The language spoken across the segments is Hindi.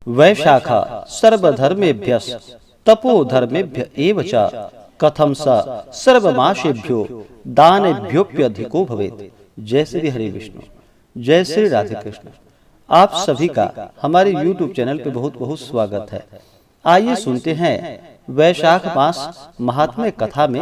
वैशाखा सर्वधर्मेभ्यः तपोधर्मेभ्य एव च कथम स सर्वमासेभ्यो दानेभ्योप्यधिको भवेत्। जय श्री हरि विष्णु, जय श्री राधे कृष्ण। आप सभी का हमारे YouTube चैनल पे बहुत बहुत स्वागत है। आइए सुनते हैं वैशाख मास महात्म्य कथा में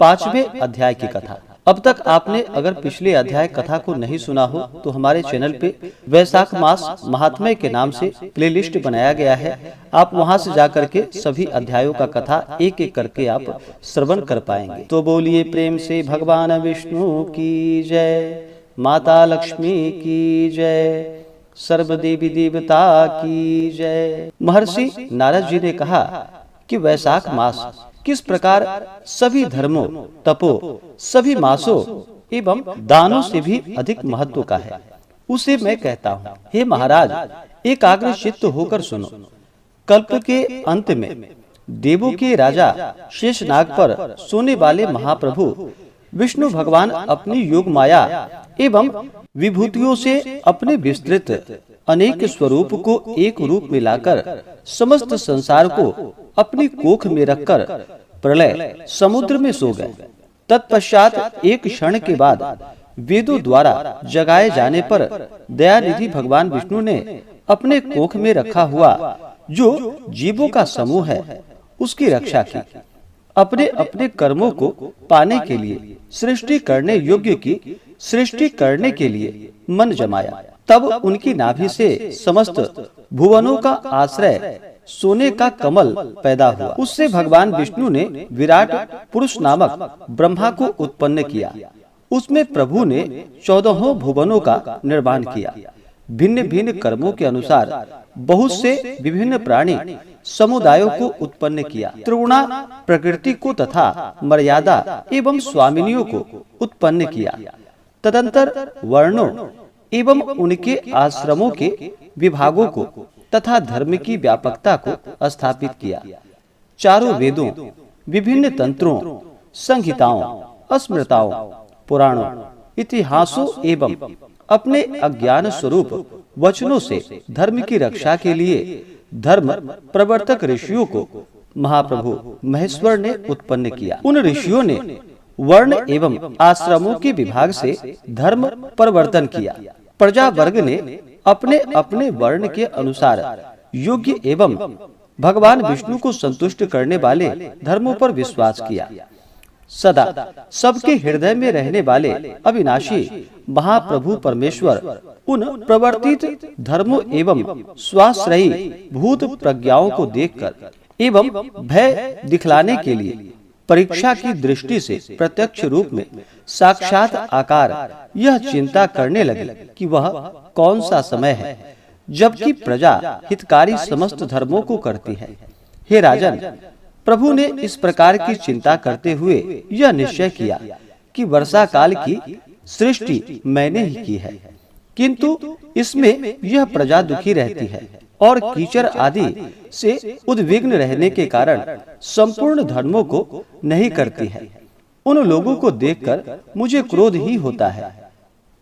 5वें अध्याय की कथा। अब तक आपने अगर पिछले अध्याय कथा को नहीं सुना हो तो हमारे चैनल पे वैशाख मास महात्म्य के नाम से प्लेलिस्ट बनाया गया है। आप वहां से जाकर के सभी अध्यायों का कथा एक एक करके आप श्रवण कर पाएंगे। तो बोलिए प्रेम से भगवान विष्णु की जय, माता लक्ष्मी की जय, सर्व देवी देवता की जय। महर्षि नारद जी ने कहा कि वैशाख मास किस प्रकार सभी धर्मों, तपो, सभी मासों एवं दानों से भी अधिक महत्व का है, उसे मैं कहता हूँ। हे महाराज, एकाग्र चित्त होकर सुनो। कल्प के अंत में देवों के राजा शेषनाग पर सोने वाले महाप्रभु विष्णु भगवान अपनी योग माया एवं विभूतियों से अपने विस्तृत अनेक स्वरूप को एक रूप में लाकर समस्त संसार को अपनी कोख में रखकर प्रलय समुद्र में सो गए। तत्पश्चात एक क्षण के बाद वेदों द्वारा जगाए जाने पर दयानिधि भगवान विष्णु ने अपने कोख में रखा हुआ जो जीवों का समूह है उसकी रक्षा की। अपने अपने कर्मों को पाने के लिए, सृष्टि करने योग्य की सृष्टि करने के लिए मन जमाया। तब उनकी नाभि से समस्त भुवनों का आश्रय सोने का कमल पैदा हुआ। उससे भगवान विष्णु ने विराट पुरुष नामक ब्रह्मा को उत्पन्न किया। उसमें प्रभु ने 14 भुवनों का निर्माण किया। भिन्न भिन्न कर्मों के अनुसार बहुत से विभिन्न प्राणी समुदायों को उत्पन्न किया। त्रिगुणा प्रकृति को तथा मर्यादा एवं स्वामिनियों को उत्पन्न किया। तदंतर वर्णों एवं उनके आश्रमों के विभागों को तथा धर्म की व्यापकता को स्थापित किया। चारों वेदों, विभिन्न तंत्रों, संहिताओं, स्मृताओं, पुराणों, इतिहासों एवं अपने अज्ञान स्वरूप वचनों से धर्म की रक्षा के लिए धर्म प्रवर्तक ऋषियों को महाप्रभु महेश्वर ने उत्पन्न किया। उन ऋषियों ने वर्ण एवं आश्रमों के विभाग से धर्म परिवर्तन किया। प्रजा वर्ग ने अपने अपने वर्ण के अनुसार योग्य एवं भगवान विष्णु को संतुष्ट करने वाले धर्मों पर विश्वास किया। सदा सबके हृदय में रहने वाले अविनाशी महाप्रभु परमेश्वर उन प्रवर्तित धर्मों एवं स्वाश्रयी भूत प्रज्ञाओं को देखकर एवं भय दिखलाने के लिए परीक्षा की दृष्टि से प्रत्यक्ष रूप में साक्षात आकार यह चिंता करने लगे कि वह कौन सा समय है जबकि प्रजा हितकारी समस्त धर्मों को करती है। हे राजन, प्रभु ने इस प्रकार की चिंता करते हुए यह निश्चय किया कि वर्षा काल की सृष्टि मैंने ही की है, किंतु इसमें यह प्रजा दुखी रहती है और कीचड़ आदि से उद्विग्न रहने के कारण संपूर्ण धर्मों को नहीं करती है। उन लोगों को देखकर मुझे क्रोध ही होता है,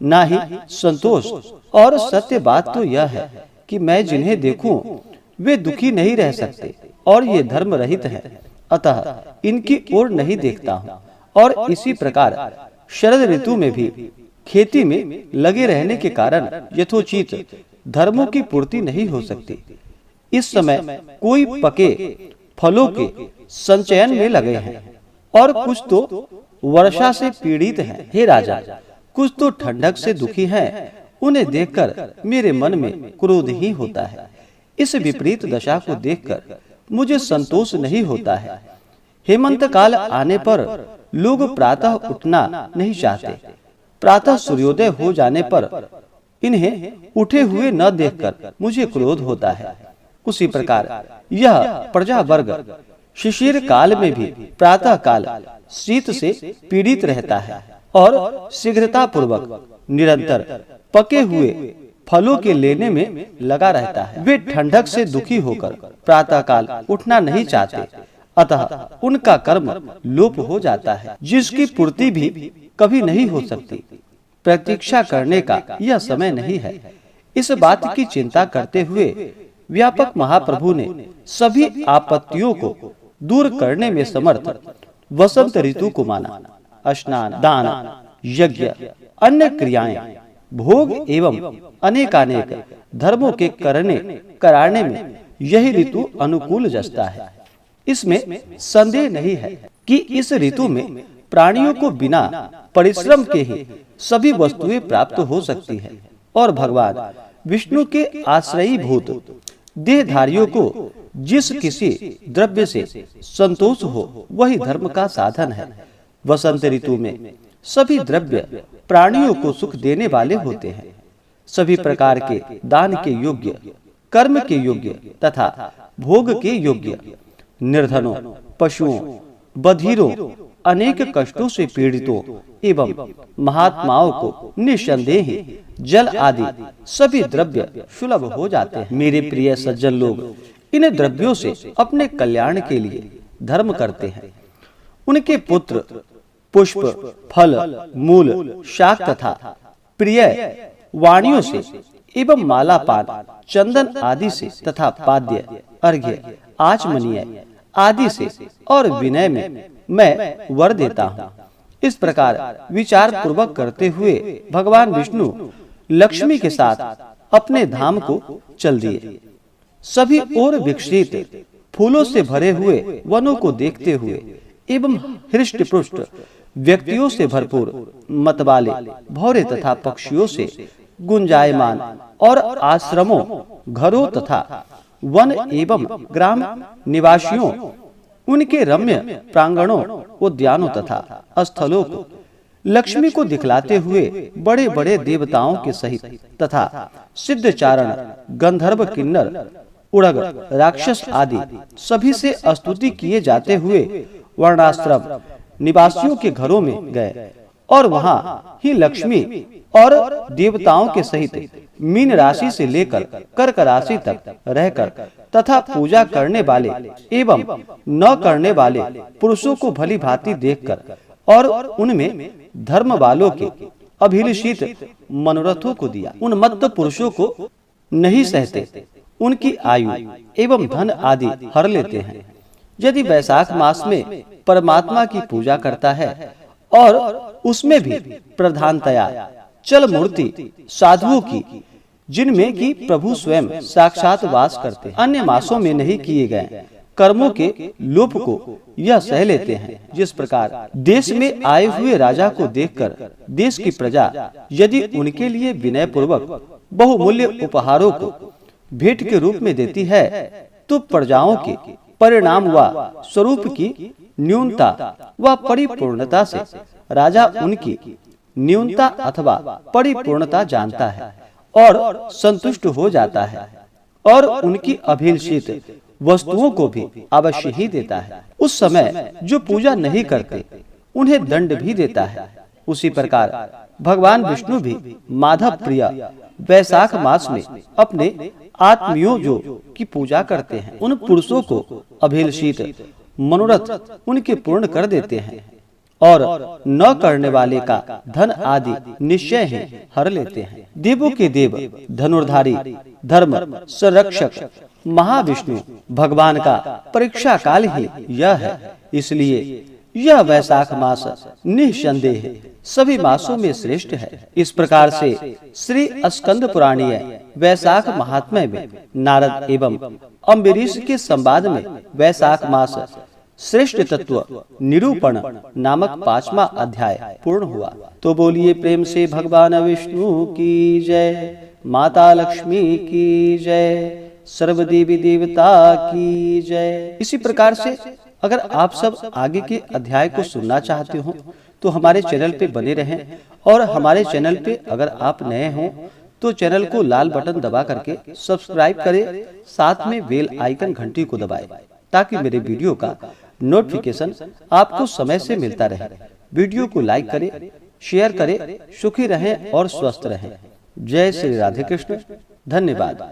ना ही संतोष। और सत्य बात तो यह है कि मैं जिन्हें देखूं वे दुखी नहीं रह सकते और ये धर्म रहित हैं, अतः इनकी ओर नहीं देखता हूँ। और इसी प्रकार शरद ऋतु में भी खेती में लगे रहने के कारण यथोचित धर्मों की पूर्ति नहीं हो सकती। इस समय कोई पके फलों के संचयन में लगे हैं और कुछ तो वर्षा से पीड़ित हैं। हे राजा, कुछ तो ठंडक से दुखी हैं। उन्हें देखकर मेरे मन में क्रोध ही होता है। इस विपरीत दशा को देखकर मुझे संतोष नहीं होता है। हेमंत काल आने पर लोग प्रातः उठना नहीं चाहते। प्रातः सूर्योदय हो जाने पर इन्हें उठे हुए न देखकर मुझे क्रोध होता है। उसी प्रकार यह प्रजा वर्ग शिशिर काल में भी प्रातः काल शीत से पीड़ित रहता है और शीघ्रता पूर्वक निरंतर पके हुए फलों के लेने में लगा रहता है। वे ठंडक से दुखी होकर प्रातः काल उठना नहीं चाहते, अतः उनका कर्म लोप हो जाता है, जिसकी पूर्ति भी कभी नहीं हो सकती। प्रतीक्षा करने का यह समय नहीं है। इस बात की चिंता करते हुए व्यापक महाप्रभु ने सभी आपत्तियों को दूर करने में समर्थ वसंत ऋतु को माना। स्नान, दान, यज्ञ, अन्य क्रियाएं, भोग एवं अनेकानेक धर्मों के कराने में यही ऋतु अनुकूल जचता है। इसमें संदेह नहीं है कि इस ऋतु में प्राणियों को बिना परिश्रम के ही सभी वस्तुएं प्राप्त हो सकती है और भगवान विष्णु के आश्रयीभूत देहधारियों को जिस किसी द्रव्य से संतोष हो वही धर्म का साधन है। वसंत ऋतु में सभी द्रव्य प्राणियों को सुख देने वाले होते हैं। सभी प्रकार के दान के योग्य, कर्म के योग्य तथा भोग के योग्य, निर्धनों, पशुओं, बधिरों, अनेक कष्टों से पीड़ितों एवं महात्माओं को निस्संदेह ही जल आदि सभी द्रव्य सुलभ हो जाते हैं। मेरे प्रिय सज्जन लोग इन द्रव्यों से अपने कल्याण के लिए धर्म करते हैं। उनके पुत्र, पुष्प, फल, मूल, शाक तथा प्रिय वाणियों से एवं माला, पान, चंदन आदि से तथा पाद्य, अर्घ्य, आचमनीय आदि से और विनय में मैं वर देता हूँ। इस प्रकार विचार पूर्वक करते हुए भगवान विष्णु लक्ष्मी के साथ अपने धाम को चल दिए। सभी ओर विकसित फूलों से भरे हुए वनों को देखते हुए एवं हृष्ट पुष्ट व्यक्तियों से भरपूर मतवाले, भौरे तथा पक्षियों से गुंजायमान और आश्रमों, घरों तथा वन एवं ग्राम निवासियों, उनके रम्य प्रांगणों, उद्यानों तथा स्थलों को लक्ष्मी को दिखलाते हुए बड़े बड़े देवताओं के सहित तथा सिद्ध चारण, गंधर्व, किन्नर, उड़ग, राक्षस आदि सभी से स्तुति किए जाते हुए वर्णाश्रम निवासियों के घरों में गए और वहां ही लक्ष्मी और देवताओं के सहित मीन राशि से लेकर कर्क राशि तक रहकर तथा पूजा करने वाले एवं न करने वाले पुरुषों को भली भांति देखकर और उनमें धर्म वालों के अभिलषित मनोरथों को दिया। उन मत्त पुरुषों को नहीं सहते, उनकी आयु एवं धन आदि हर लेते हैं। यदि वैशाख मास में परमात्मा की पूजा करता है और उसमें भी प्रधानतया चल मूर्ति साधुओं की, जिनमें कि प्रभु स्वयं साक्षात वास करते हैं, अन्य मासों में नहीं किए गए कर्मों के लोप को यह सह लेते हैं। जिस प्रकार देश में आए हुए राजा को देखकर देश की प्रजा यदि उनके लिए विनय पूर्वक बहुमूल्य उपहारों को भेंट के रूप में देती है, तो प्रजाओं के परिणाम व स्वरूप की न्यूनता व परिपूर्णता से राजा उनकी न्यूनता अथवा परिपूर्णता जानता है और संतुष्ट हो जाता है और उनकी अभिलषित वस्तुओं को भी अवश्य ही देता है। उस समय जो पूजा नहीं करते उन्हें दंड भी देता है। उसी प्रकार भगवान विष्णु भी माधव प्रिय वैशाख मास में अपने आत्मियों जो की पूजा करते हैं, उन पुरुषों को अभिलषित मनोरथ उनके पूर्ण कर देते हैं और न करने वाले का धन आदि निश्चय ही हर लेते हैं। देवों के देव, धनुर्धारी, धर्म संरक्षक महाविष्णु भगवान का परीक्षा काल ही यह है। इसलिए यह वैशाख मास निसंदेह सभी मासों में श्रेष्ठ है। इस प्रकार से श्री स्कंद पुराणीय वैशाख महात्म्य में नारद एवं अम्बरीश के संवाद में वैशाख मास श्रेष्ठ तत्व निरूपण नामक 5वां अध्याय पूर्ण हुआ। तो बोलिए प्रेम से भगवान विष्णु की जय, माता लक्ष्मी की जय, सर्व देवी देवता की जय। इसी प्रकार से अगर आप सब आगे के अध्याय को सुनना चाहते हो तो हमारे चैनल पे बने रहें और हमारे चैनल पे अगर आप नए हो तो चैनल को लाल बटन दबा करके सब्सक्राइब करें, साथ में बेल आइकन घंटी को दबाएं ताकि मेरे वीडियो का नोटिफिकेशन आपको समय से मिलता रहे। वीडियो को लाइक करें, शेयर करें। सुखी रहें और स्वस्थ रहें। जय श्री राधे कृष्ण। धन्यवाद।